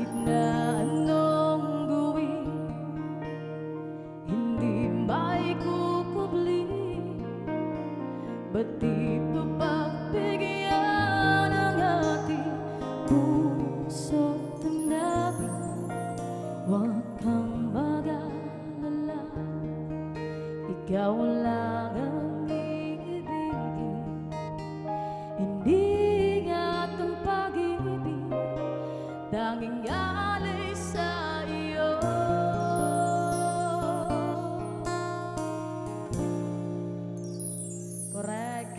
kahit na anong gawin, hindi maikukubli. Ba't di pa pagbigyan ang ating puso't damdamin? Huwag kang mag-alala, ikaw lang ang iibigin. Hindi ingat ang pag-ibig, tanging alay sa iyo. Correct.